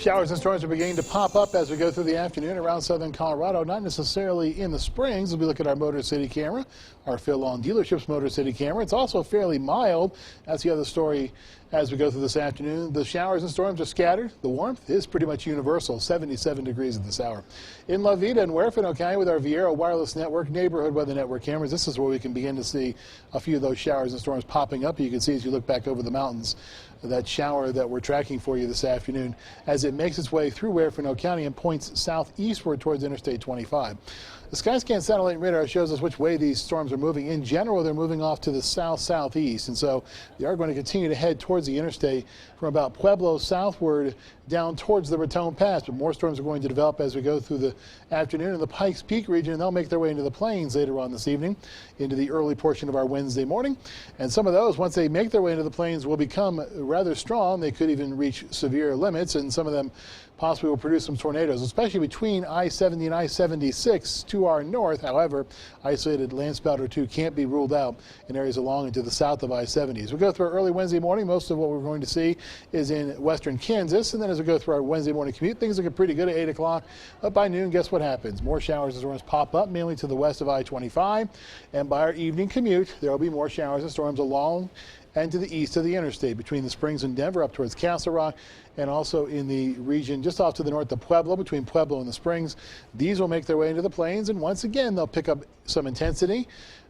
Showers and storms are beginning to pop up as we go through the afternoon around southern Colorado, not necessarily in the Springs. As we look at our Motor City camera, our Phil Long Dealerships Motor City camera, it's also fairly mild. That's the other story as we go through this afternoon. The showers and storms are scattered. The warmth is pretty much universal, 77 degrees at this hour. In La Vida and Huérfano County with our Viera Wireless Network Neighborhood Weather Network cameras, this is where we can begin to see a few of those showers and storms popping up. You can see as you look back over the mountains that shower that we're tracking for you this afternoon as it makes its way through Huérfano County and points southeastward towards Interstate 25. The Skyscan satellite radar shows us which way these storms are moving. In general, they're moving off to the south-southeast, and so they are going to continue to head towards the interstate from about Pueblo southward down towards the Raton Pass. But more storms are going to develop as we go through the afternoon in the Pikes Peak region, and they'll make their way into the plains later on this evening, into the early portion of our Wednesday morning. And some of those, once they make their way into the plains, will become rather strong. They could even reach severe limits, and some of them possibly will produce some tornadoes, especially between I-70 and I-76 to our north. However, isolated landspout or two can't be ruled out in areas along and to the south of I-70. As we go through our early Wednesday morning, most of what we're going to see is in western Kansas. And then as we go through our Wednesday morning commute, things looking pretty good at 8 o'clock. But by noon, guess what happens? More showers and storms pop up, mainly to the west of I-25. And by our evening commute, there will be more showers and storms along and to the east of the interstate between the Springs and Denver up towards Castle Rock, and also in the region just off to the north of Pueblo, between Pueblo and the Springs. These will make their way into the plains, and once again they'll pick up some intensity.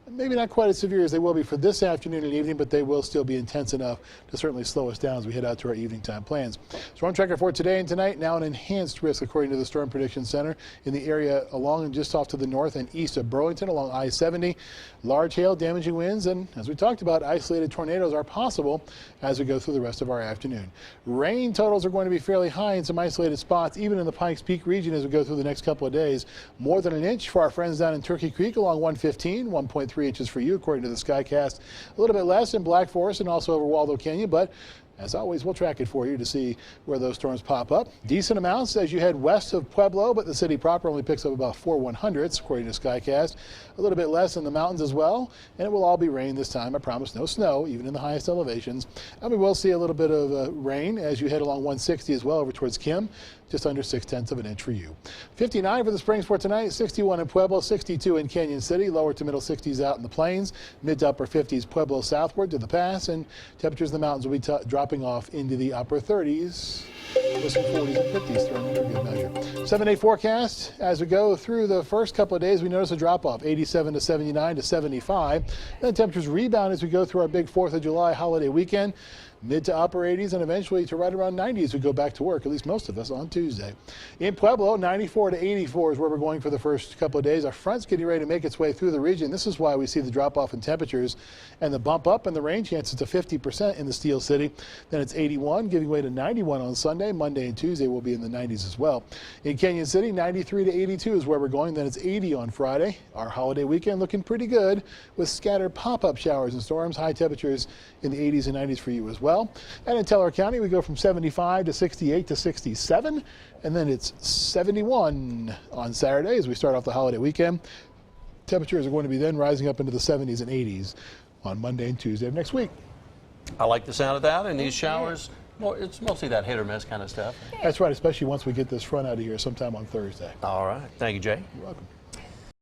Maybe not quite as severe as they will be for this afternoon and evening, but they will still be intense enough to certainly slow us down as we head out to our evening time plans. Storm tracker for today and tonight, now an enhanced risk according to the Storm Prediction Center in the area along and just off to the north and east of Burlington along I-70. Large hail, damaging winds, and as we talked about, isolated tornadoes are possible as we go through the rest of our afternoon. Rain totals are going to be fairly high in some isolated spots, even in the Pikes Peak region as we go through the next couple of days. More than an inch for our friends down in Turkey Creek along 115, 1.3 inches for you according to the Skycast. A little bit less in Black Forest and also over Waldo Canyon, but as always, we'll track it for you to see where those storms pop up. Decent amounts as you head west of Pueblo, but the city proper only picks up about 4/100ths, according to Skycast. A little bit less in the mountains as well, and it will all be rain this time. I promise no snow, even in the highest elevations. And we will see a little bit of rain as you head along 160 as well over towards Kim. Just under 0.6 of an inch for you. 59 for the Springs for tonight, 61 in Pueblo, 62 in Canyon City, lower to middle 60s out in the plains, mid to upper 50s Pueblo southward to the pass, and temperatures in the mountains will be dropping off into the upper 30s. With some 40s and 50s thrown in for good measure. 7-day forecast. As we go through the first couple of days, we notice a drop off, 87 to 79 to 75. Then temperatures rebound as we go through our big 4th of July holiday weekend. Mid to upper 80s and eventually to right around 90 as we go back to work, at least most of us on Tuesday. In Pueblo, 94 to 84 is where we're going for the first couple of days. Our front's getting ready to make its way through the region. This is why we see the drop off in temperatures and the bump up in the rain chances to 50% in the Steel City. Then it's 81, giving way to 91 on Sunday. Monday and Tuesday will be in the 90s as well. In Canyon City, 93 to 82 is where we're going. Then it's 80 on Friday. Our holiday weekend looking pretty good with scattered pop-up showers and storms. High temperatures in the 80s and 90s for you as well. And in Teller County, we go from 75 to 68 to 67, and then it's 71 on Saturday as we start off the holiday weekend. Temperatures are going to be then rising up into the 70s and 80s on Monday and Tuesday of next week. I like the sound of that, and these showers, well, it's mostly that hit or miss kind of stuff. That's right, especially once we get this front out of here sometime on Thursday. All right. Thank you, Jay. You're welcome.